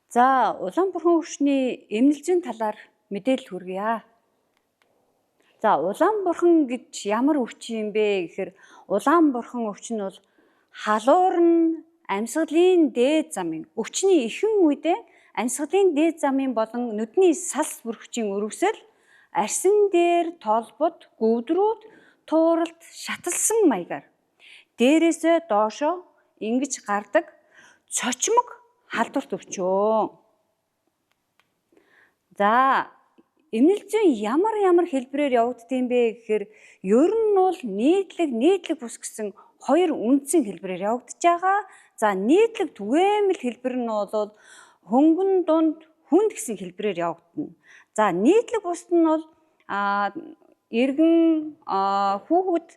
За, Улаанбурхан өвчний эмнэлэг зүйн талаар мэдээлэл хүргье. За, Улаанбурхан гэж ямар өвчин юм бэ гэхээр Улаанбурхан өвчин нь бол халуурн амьсгалын дээд замын өвчний ихэнх үедээ амьсгалын дээд замын болон нүдний салс бүрхчийн өрөвсөл арьсан дээр толбод, гөвдрүүд, тууралт шаталсан маягаар дээрээсээ доошоо ингэж гардаг цочмог халдварт өвчөө. За, эмнэлэг зүйн ямар хэлбэрээр явагддаг юм бэ гэхээр ер нь бол нийтлэг бус гэсэн хоёр үндсэн хэлбэрээр явагдаж байгаа. За, нийтлэг түгээмэл хэлбэр нь бол хөнгөн дунд хүнд гэсэн хэлбэрээр явагдана. За, нийтлэг бусд нь бол иргэн хүүхэд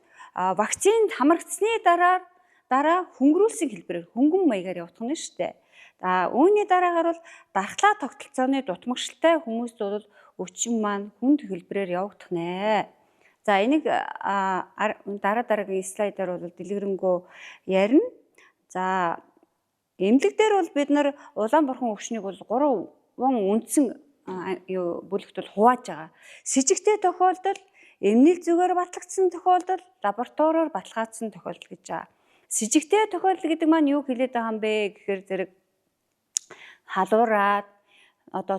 вакцинд хамрагдсны дараа хөнгөрүүлсэн хэлбэрээр хөнгөн маягаар явагдах нь шүү дээ. За, үүний дараагаар бол дархлаа тогтолцооны дутмагшилтай хүмүүст бол өвчин маань хүнд хэлбэрээр явагдах нэ. За, энийг дараагийн слайдаар бол дэлгэрэнгүй ярина. За, эмнэлэг дээр бол бид нар Улаанбурхан өвчнийг бол 3 үндсэн бүлэгт бол хувааж байгаа. С жигтэй тохиолдол, эмнэлэг зүгээр батлагдсан тохиолдол, лабораториор баталгаажсан тохиолдол гэж байгаа. С жигтэй тохиолдол гэдэг маань юу хэлээд байгаа юм бэ гэхээр зэрэг халуураад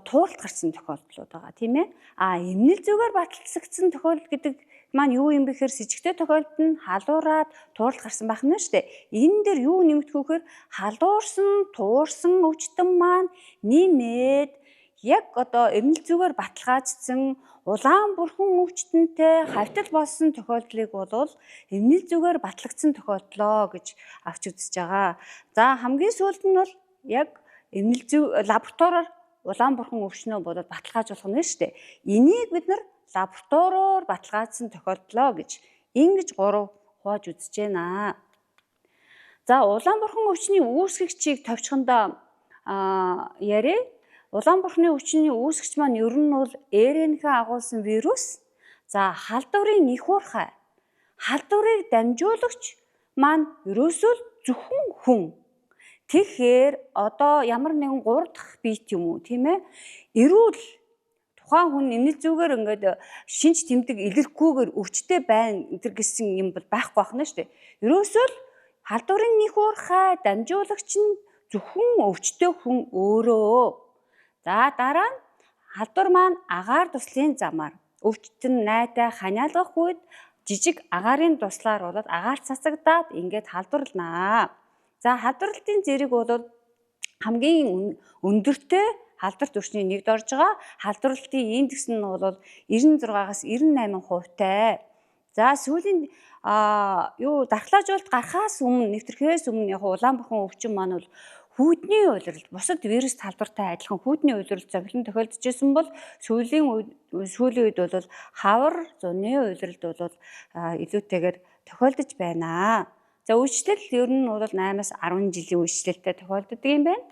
тууралт гарсан тохиолдлууд байгаа тийм ээ. Эмнэлэг зүгээр баталцагдсан тохиолдол гэдэг маань юу юм бэ гэхээр с жигтэй тохиолдолд нь халуураад тууралт гарсан байх нь шүү дээ. Энэ дээр юу нэмэгдэх вэ гэхээр халуурсан, туурсан өвчтөн маань нэмээд яг эмнэлэг зүгээр баталгаажсан Улаанбурхан өвчтөнтэй хавьтал болсон тохиолдлыг бол эмнэлэг зүгээр батлагдсан тохиолдлоо гэж авч үзэж байгаа. За, хамгийн сүүлд нь бол яг эмнэлэг зүй лабораториор Улаанбурхан өвчнөө бодоод баталгаажуулах нь шүү дээ. Энийг бид нар лабораториор баталгаажсан тохиолдлоо гэж ингэж 3 хувааж үзэж байна. За, Улаанбурхан өвчний үүсгэгчийг товчхондоо яриа. Улаанбурханы өвчний үүсгэгч маань ер нь бол РНХ агуулсан вирус. За, халдварын их уурхай. Халдварыг дамжуулагч маань ерөөсөө зөвхөн хүн. Тэгэхээр ямар нэгэн 3 дахь биет юм уу тийм ээ? Эрүүл тухайн хүн эмнэлэг зүгээр ингээд шинж тэмдэг илэрхгүйгээр өвчтэй байна гэсэн юм бол байхгүй байна шүү дээ. Ерөөсөө л халдварын их уурхай дамжуулагч нь зөвхөн өвчтэй хүн өөрөө. За, дараа нь халдвар маань агаар туслын замаар өвчтөн найтай ханиалгах үед жижиг агаарын туслаар болоод агаар цацагдаад ингээд халдварлнаа. За, халдварлалтын зэрэг бол хамгийн өндөртэй халдварт өвчний нэгд орж байгаа. Халдварлалтын индекс нь бол 96-аас 98%-тай. За, сүүлийн дархлаажуулалт гарахаас өмнө нэвтрэхээс өмнө яг Улаанбурхан өвчин маань бол хүүдний улиралд бусад вирус халдвартай адилхан хүүдний улиралд зовлон тохиолдож байсан бол сүүлийн үед бол хавар зуны улиралд бол илүүтэйгээр тохиолдож байна. За, үйлчлэл ер нь бол 8-аас 10 жилийн үйлчлэлтэй тохиолддог юм байна.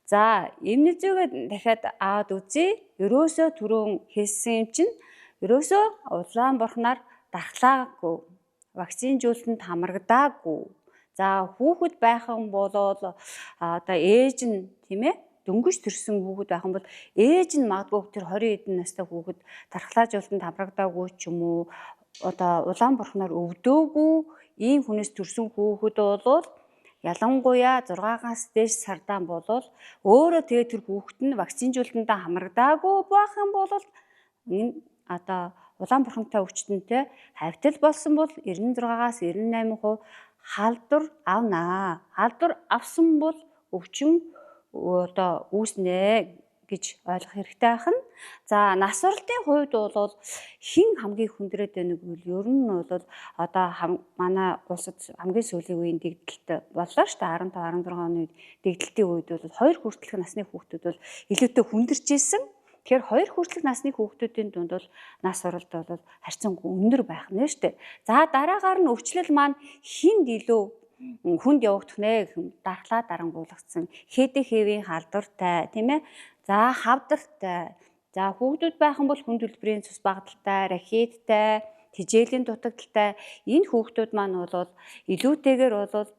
За, эмнэлэг зүйгээ дахиад аваад үзье. Ерөөсөө түрүүн хэлсэн юм чинь ерөөсөө Улаанбурханаар дархлаагүй, вакцинжуулалтанд хамрагдаагүй. За, хүүхэд байхан бол ээж нь тийм ээ дөнгөж төрсэн хүүхэд байхан бол ээж нь магадгүй тэр 20 хэдэн настай хүүхэд дархлаажуулалтанд хамрагдаагүй ч юм уу Улаанбурханаар өвдөөгүй ийм хүнээс төрсэн хүүхэд бол ялангуяа 6-аас дээш сардаан бол өөрөө тэгээ тэр хүүхэд нь вакцинжуулалтанд хамрагдаагүй байх юм бол энэ Улаанбурхантай өвчтөнтэй хавьтал болсон бол 96-аас 98% халдвар авнаа. Халдвар авсан бол өвчин үүснэ гэж ойлгох хэрэгтэй байна. За, нас оролтын хувьд бол хэн хамгийн хүндрээд байна гэвэл ер нь бол манай улсад хамгийн сүүлийн үеийн дэгдэлт боллоо шүү дээ. 15-16 оны дэгдэлтийн үед бол 2 хүртэлх насны хүүхдүүд бол илүүтэй хүндэрч ирсэн. Тэгэхээр 2 хүртэлх насны хүүхдүүдийн дунд бол нас оролт бол харьцангуй өндөр байх нь шүү дээ. За, дараагаар нь өвчлөл маань хинд илүү хүнд явагдах нэ гэх юм дархлаа дарангуулгацсан ХДХ-ийн халдвартай тийм ээ. За, хавдартай. За, хүүхдүүд байхан бол хүнд төлбөрийн цус багталтай, рахиттай, тэжээлийн дутагдaltaй энэ хүүхдүүд маань бол илүүтэйгээр бол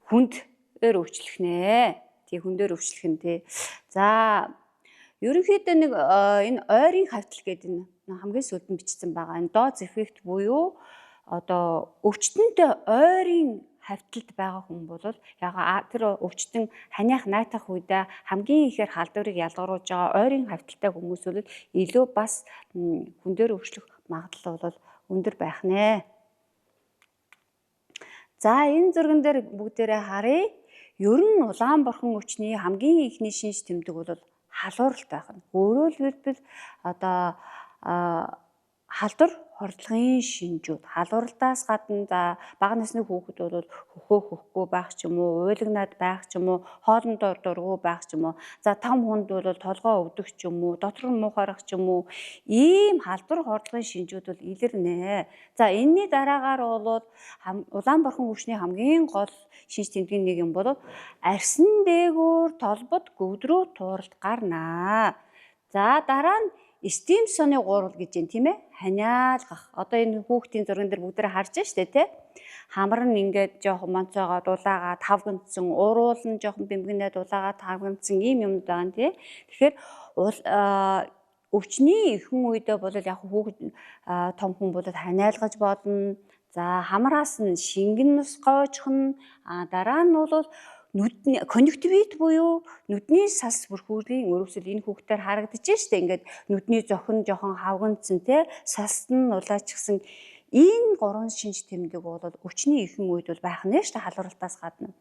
хүндээр өвчлөх нэ. тий хүн дээр өвчлөх нь тий. За ерөнхийдөө нэг энэ ойрын хавтал гэдэг энэ хамгийн сүүлд нь бичсэн байгаа. Энэ доз эффект буюу одоо өвчтөнтэй ойрын хавталд байгаа хүн бол яг тэр өвчтөн ханиах найтах үедээ хамгийн ихээр халдварыг ялгаруулж байгаа ойрын хавталтай хүмүүс бол илүү бас хүн дээр өвчлөх магадлал бол өндөр байх нэ. За энэ зурган дээр бүгдээрээ харъя. Ер нь Улаанборхон өвчний хамгийн ихний шинж тэмдэг бол халууралт байх нь. Өөрөөр хэлбэл одоо халдвар хордлогын шинжүүд халууралтаас гадна за бага насны хүүхэд бол хөхөө байх ч юм уу, уйлагнаад байх ч юм уу, хоолндоо дургу байх ч юм уу. За том хүнд бол толгоо өвдөх ч юм уу, дотор нь муу харах ч юм уу. Ийм халдвар хордлогын шинжүүд бол илэрнэ. За энэний дараагаар бол Улаанборхон өвчний хамгийн гол шинж тэмдгийн нэг юм бол арьсан дээгүүр толбод гөвдрөө тууралт гарнаа. За дараа нь Стимсоны гурвал гэж юм тийм ээ. Ханиалгах. Одоо энэ хүүхдийн зурган дээр бүгдээ харж байна шүү дээ тий. Хамар нь ингээд жоохон монцоогоо дулаагаа тавгандсан, уруул нь жоохон бэмгэнээ дулаагаа тавгандсан ийм юм байгаа нь тий. Тэгэхээр өвчний ихэнх үедээ бол яг хүүхэд том хүн бол ханиалгаж болно. За хамраас нь шингэн нус гоожхон дараа нь бол нүдний конъюнктивит буюу нүдний сас бүрхүүлийн өрөвсөл энэ хүүхдээр харагдаж штэ ингээд нүдний зохин жоохон хавгандсан те сас нь улаачгсан энэ гурван шинж тэмдэг бол өвчний ихэнх үед бол байх нь штэ халууралтаас гадна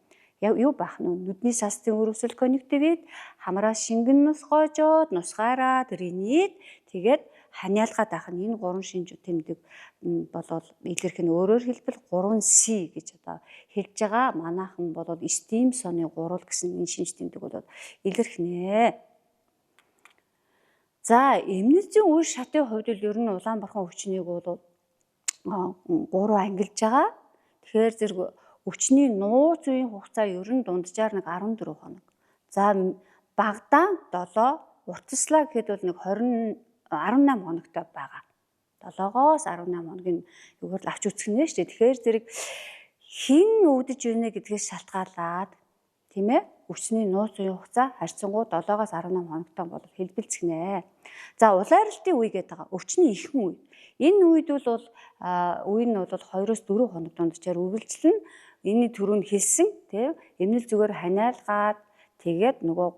юу байх нь нүдний сасын өрөвсөл конъюнктивит хамраас шингэн нус гоожоод нусгаараад ринит тэгээд ханиалгаад байх нь энэ гурван шинж тэмдэг болол илэрх нь өөрөөр хэлбэл 3C гэж одоо хэлж байгаа. Манайхан бол Стимсоны гурвал гэсэн энэ шинж тэмдэг бол илэрх нэ. За эмнэлзийн үе шатын хувьд л ер нь Улаанборхон өвчнийг бол 3 ангилж байгаа. Тэгэхээр зэрэг өвчний нууц үеийн хугацаа ер нь дунджаар нэг 14 хоног. За багадаа 7, уртаслаа гэхэд бол нэг 18 хоногтой байгаа. 7-оос 18 хоногийн юугаар л авч үзэх нэ шүү дээ. Тэгэхээр зэрэг хин өвдөж ийнэ гэдгээс шалтгаалаад тийм ээ өвчний нууц үеийн хугацаа харьцангуй 7-оос 18 хоногтой бол хэлбэлцэх нэ. За улайралтын үе гэдэг байгаа. Өвчний ихэнх үе. Энэ үед бол үе нь бол 2-оос 4 хоног дунджаар үргэлжлэн энэний түрүүнд хэлсэн тийм эмнэл зүгээр ханиалгаад тэгээд нөгөө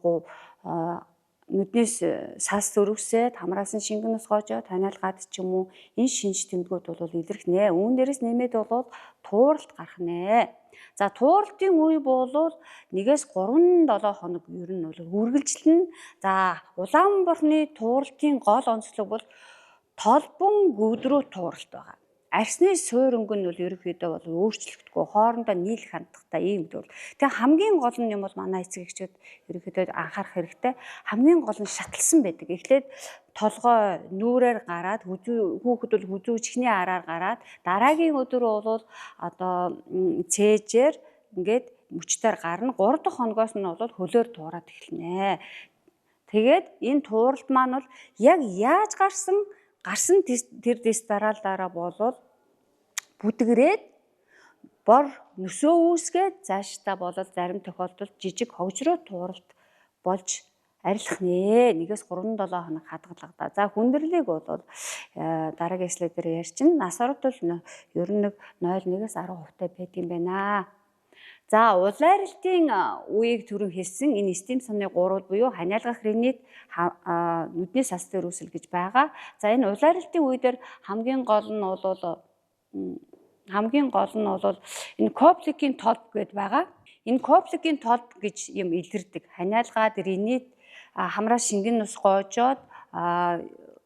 нүднээс сас өрөвсөд хамраас нь шингэн ус гоожоод ханиалгаад ч юм уу энэ шинж тэмдгүүд бол илэрх нэ. Үүн дээрээс нэмээд бол тууралт гарах нэ. За тууралтын үе бол 1-ээс 3-7 хоног ер нь бол үргэлжлэн. За Улаанборхны тууралтын гол онцлог бол толбон гүдрөө тууралт байгаа. Арсны суур өнгө нь бол ерөнхийдөө бол өөрчлөгдөхгүй хоорондоо нийлэх хандлагатай ийм зүйл. Тэгээ хамгийн гол нь юм бол манай эцэг эхчүүд ерөнхийдөө анхаарах хэрэгтэй. Хамгийн гол нь шаталсан байдаг. Эхлээд толгой нүүрээр гараад хүүхэд бол хүзүү чихний араар гараад дараагийн өдөр бол одоо цээжээр ингээд мөчтөр гарна. 3 дахь хоногоос нь бол хөлөөр туураад эхэлнэ. Тэгээд энэ тууралт маань бол яг яаж гарсан тэр дэс дараа болоод бүдгрээд бор нөсөө үүсгээд цаашдаа болол зарим тохиолдолд жижиг хогжроо тууралт болж арилах нэ. 1-ээс 3-7 хоног хадгалагдаа. За хүндрэлийг бол дараагийн слайд дээр ярьчин. Нас оролт бол ер нь 0.1-ээс 10% байдаг юм байна. За улайралтын үеийг түрүү хэлсэн энэ Стимсоны 3 буюу ханиалгах ринит нүдний сас дээр үүсэл гэж байгаа. За энэ улайралтын үе дээр хамгийн гол нь бол энэ копликийн толб гэдээ байгаа. Энэ копликийн толб гэж юм илэрдэг. Ханиалгаад ринит хамраас шингэн нус гоожоод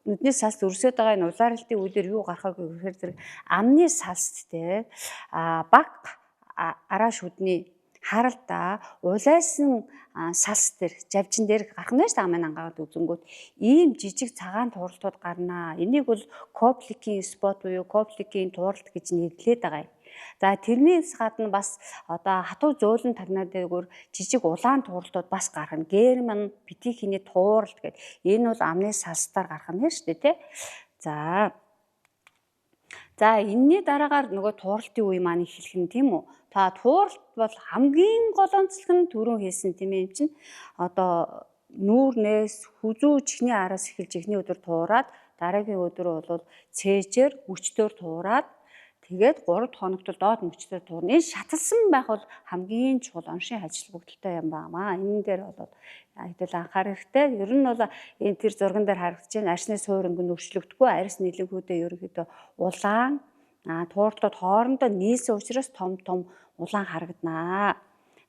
нүдний сас өрсөд байгаа энэ улайралтын үе дээр юу гарахаг гэхээр зэрэг амны салсттэй баг араа шүдний харалта улайсан салс дээр жавжин дээр гарах нь шүү дээ амын ангаад үзэнгүүт ийм жижиг цагаан тууралтууд гарнаа. Энийг бол копликийн спот буюу копликийн тууралт гэж нэрлэдэг байгаа юм. За тэрнээс гадна бас одоо хатуу зөөлөн тагнаад дээгүүр жижиг улаан тууралтууд бас гарна. Герман петихиний тууралт гэдэг. Энэ бол амны салстаар гарах нь шүү дээ тий. За За энэний дараагаар нөгөө тууралтын үе маань эхэлэх нь тийм үү? Та тууралт бол хамгийн гол онцлог нь түрүүн хэлсэн тийм ээ, юм чинь одоо нүүрнээс хүзүү чихний араас эхэлж эхний өдөр туураад дараагийн өдөр бол цээжээр мөчтөөр туураад тэгээд 3 хоногт доод мөчтөөр туурна. Энэ шаталсан байх бол хамгийн чухал оншийн ажил бүгдэлтэй юм байна. Энэ дээр бол хэдэл анхаарах хэрэгтэй. Ер нь бол энэ тэр зурган дээр харагдаж байна. Арсны сууринг нь өөрчлөгдөхгүй, арс нийлэнхүүдээ ерөнхийдөө улаан тууралтууд хоорондоо нийлсэн учраас том улаан харагданаа.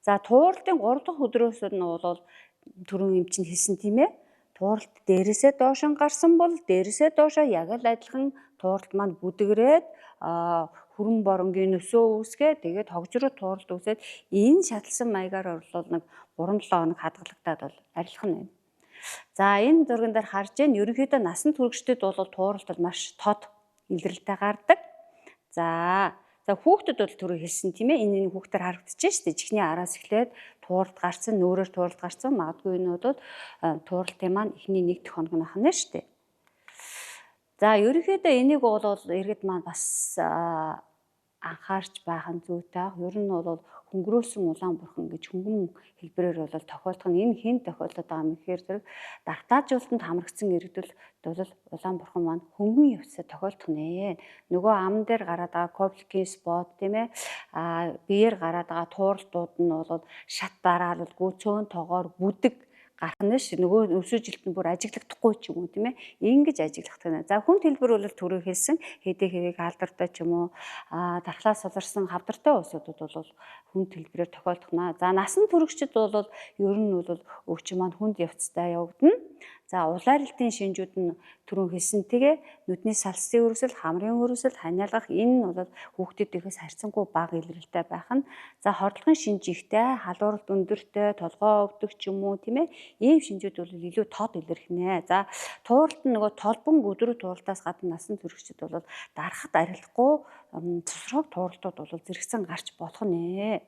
За тууралтын 3 дахь өдрөөс нь бол түрүүн юм чинь хэлсэн тийм ээ. Тууралт дээрээсээ доош гарсан бол дээрээсээ доошоо яг л адилхан тууралт маань бүдгрээд хүрэн боронгийн нөсөө үүсгээ тэгээд хогжруу тууралт үүсээд энэ шаталсан маягаар бол нэг 3-7 хоног хадгалагдаад бол арилах нь байна. За энэ зурган дээр харж байна. Ерөнхийдөө насан туршидад бол тууралт бол маш тод илрэлтэй гардаг. За хүүхдэд бол түрүү хэлсэн тийм ээ. Энэ хүүхдээр харагдаж байна шүү дээ. Чихний араас эхлээд тууралт гарсан, нүүрээр тууралт гарсан. Магадгүй энэ бол тууралтын маань эхний 1 дэх хоног нь ахна шүү дээ. За ерөнхийдөө энийг бол иргэд маань бас анхаарч байх нь зүйтэй. Ер нь бол хөнгөрөөсөн улаан бурхан гэж хөнгөн хэлбэрээр бол тохиолдох нь энэ хэн тохиолдоод байгаа юм гэхээр зэрэг давтаажуулалтанд хамрагдсан иргэдэл бол улаан бурхан маань хөнгөн явцад тохиолдох нэ. Нөгөө ам дээр гараад байгаа кобликийн спот тийм ээ. Биеэр гараад байгаа тууралтууд нь бол шат дараалалгүй цөөн тоогоор бүдэг гарах нь ш нөгөө өсөж жилтэн бүр ажиглагдахгүй ч юм уу тийм ээ ингэж ажиглах тань. За хүн хэлбэр бол түрүү хэлсэн хэдий алдартай ч юм уу дархлаас суларсан хавдартай улсуудад бол хүн хэлбэрээр тохиолдохна. За насан туршид бол ер нь бол өвчин маань хүнд явцтай явагдана. За улайралтын шинжүүд нь түрүүн хэлсэнтэйгээ нүдний салсын өрөвсөл, хамрын өрөвсөл, ханиалгах энэ нь бол хүүхдүүдээс харьцангуй бага илрэлтэй байх нь. За хордлогын шинж ихтэй, халууралт өндөртэй, толгоо өвдөх ч юм уу тийм ээ. Ийм шинжүүд бол илүү тод илэрх нэ. За тууралт нь нөгөө толбон өдрөө тууралтаас гадна насан туршид бол дарахад арилахгүй цусрог тууралтууд бол зэрэгцэн гарч болох нэ.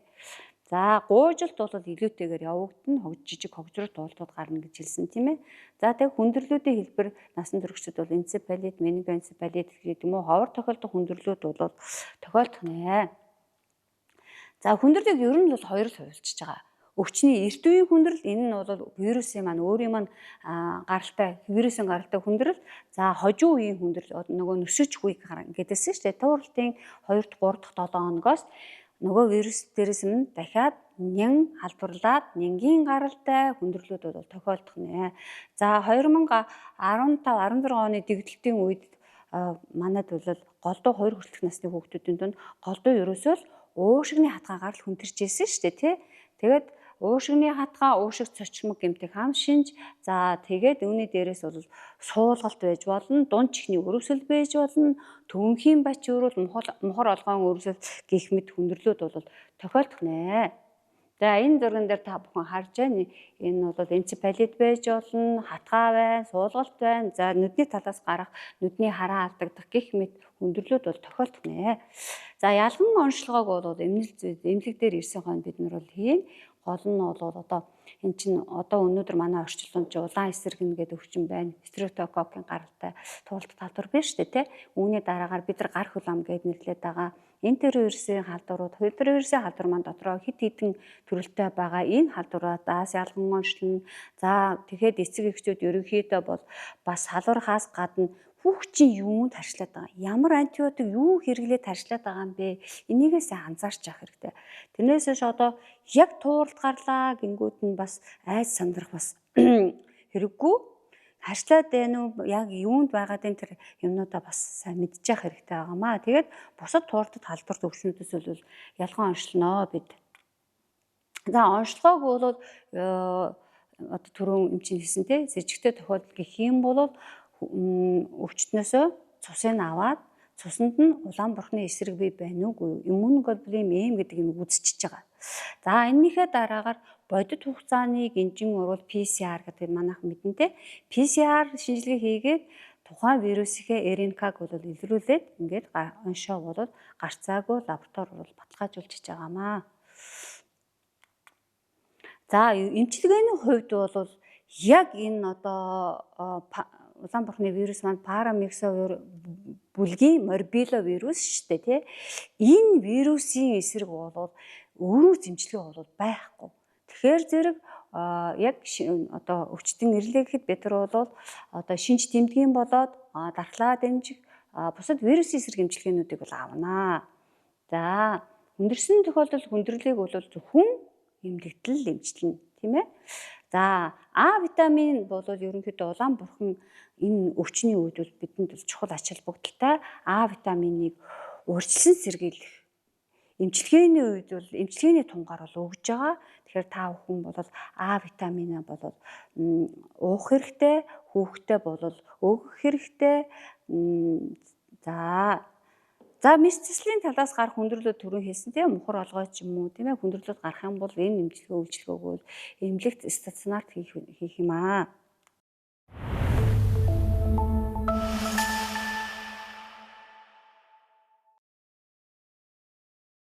За гуйжилт бол илүүтэйгээр явагдана, жижиг хогжрол тууралтууд гарна гэж хэлсэн тийм ээ. За тэг хүндрэлүүдийн хэлбэр насан туршид бол энцефалит, менингоэнцефалит гэдэг юм уу ховор тохиолдох хүндрэлүүд бол тохиолдох нэ. За хүндрэлийг ер нь бол хоёрт хувилчиж байгаа. Өвчний эрт үеийн хүндрэл энэ нь бол вирусын маань өөрийн маань вирусын гаралтай хүндрэл. За хожуу үеийн хүндрэл нөгөө нөсөж үеийг гэдээсэн шүү дээ. Тууралтын 2-3 дахь 7 хоногоос нөгөө вирус дээрээс нь дахиад нян халдварлаад нянгийн гаралтай хүндрэлүүд бол тохиолдох нэ. За 2015-16 оны дэгдэлтийн үед манайд бол голдуу 2 хүртэлх насны хүүхдүүдийн дунд голдуу ерөөсөө л уушигны хатгаагаар л хүнтэрч ирсэн шүү дээ тий. Тэгээд уушигны хатгаа, уушиг цочмог гэмтэх хам шинж. За тэгээд үүний дээрээс бол суулгалт байж болно, дунд чихний өрөвсөл байж болно, төвөнхийн бач өрөөл, мохор олгоон өрөвсөл гэх мэт хүндрэлүүд бол тохиолдох нэ. За энэ зурган дээр та бүхэн харж байна. Энэ бол энцефалит байж болно, хатгаа байна, суулгалт байна. За нүдний талаас гарах, нүдний хараа алдагдах гэх мэт хүндрэлүүд бол тохиолдох нэ. За ялган онцлогоог бол эмнэлэг дээр ирсэн хойно бид нар бол хийн. Гол нь бол одоо эн чинь одоо өнөөдөр манай орчуулганд улаан эсрэг гэдэг өвчин байна. Стрептококкын гаралтай тууралт халдвар байна шүү дээ тий. Үүний дараагаар бид нар гар хөл ам гэж нэрлэдэг байгаа. Энтеровирусын халдварууд, хойдровирусын халдвар маань дотроо хэд хэдэн төрөлтэй байгаа. Энэ халдвараадаас ялган онцлно. За тэгэхэд эцэг эхчүүд ерөнхийдөө бол бас халуурхаас гадна хүүхчийн юунд харьцлаад байгаа. Ямар антибиотик юу хэрэглээд харьцлаад байгаа юм бэ? Энийгээ сайн анзаарч явах хэрэгтэй. Тэрнээс хойш одоо яг тууралт гарлаа гингүүд нь бас айц сандрах бас хэрэггүй. Харьцлаад байна уу? Яг юунд байгаадын тэр юмнуудаа бас сайн мэдчих хэрэгтэй байгаамаа. Тэгээд бусад тууралтад халдварт өвчнүүдээс бол ялган онцлноо бид. За онцлогоог бол одоо түрүүн юм чинь хэлсэн те сэжигтэй тохиолдол гэх юм бол өвчтнөөсөө цусыг аваад цуснд нь улаан бурхны эсрэг бий байна уугүй иммуноглобулин М гэдэг юм үзчихэж байгаа. За энэнийхээ дараагаар бодит хугацааны гинжин урвал PCR гэдэг манайх мэднэ те. PCR шинжилгээ хийгээд тухайн вирусийнхээ РНК-г бол илрүүлээд ингээд оншоо болоод гарцаагүй лаборатори бол баталгаажуулж байгаамаа. За эмчилгээний хувьд бол яг энэ одоо улаан бурхны вирус маань бүлгийн морбило вирус шүү дээ тий. Энэ вирусын эсрэг бол өөрөө зэмжлэг бол байхгүй. Тэгэхээр зэрэг яг одоо өвчтөн ирлээ гэхэд бид нар бол одоо шинж тэмдгийн болоод дархлаа дэмжих бусад вирусын эсрэг эмчилгээнүүдийг бол авнаа. За хүндэрсэн тохиолдолд хүндрэлийг бол зөвхөн эмнэлэгдэл эмчилнэ, тийм ээ. За А витамин бол ерөнхийдөө улаан бурхан энэ өвчний үед бол бидэнд чухал ач холбогдолтой. А витаминыг урьдчилан сэргийлэх эмчилгээний үед бол эмчилгээний тунгаар бол өгж байгаа. Тэгэхээр та бүхэн бол А витаминаа бол уух хэрэгтэй, хүүхдээ бол өгөх хэрэгтэй. За месцэслийн талаас гарах хүндрэлүүд түрүү хэлсэн тийм мухар олгой ч юм уу тийм ээ хүндрэлүүд гарах юм бол энэ эмчилгээ өгөөд эмнэлэгт стационарт хийх юм аа.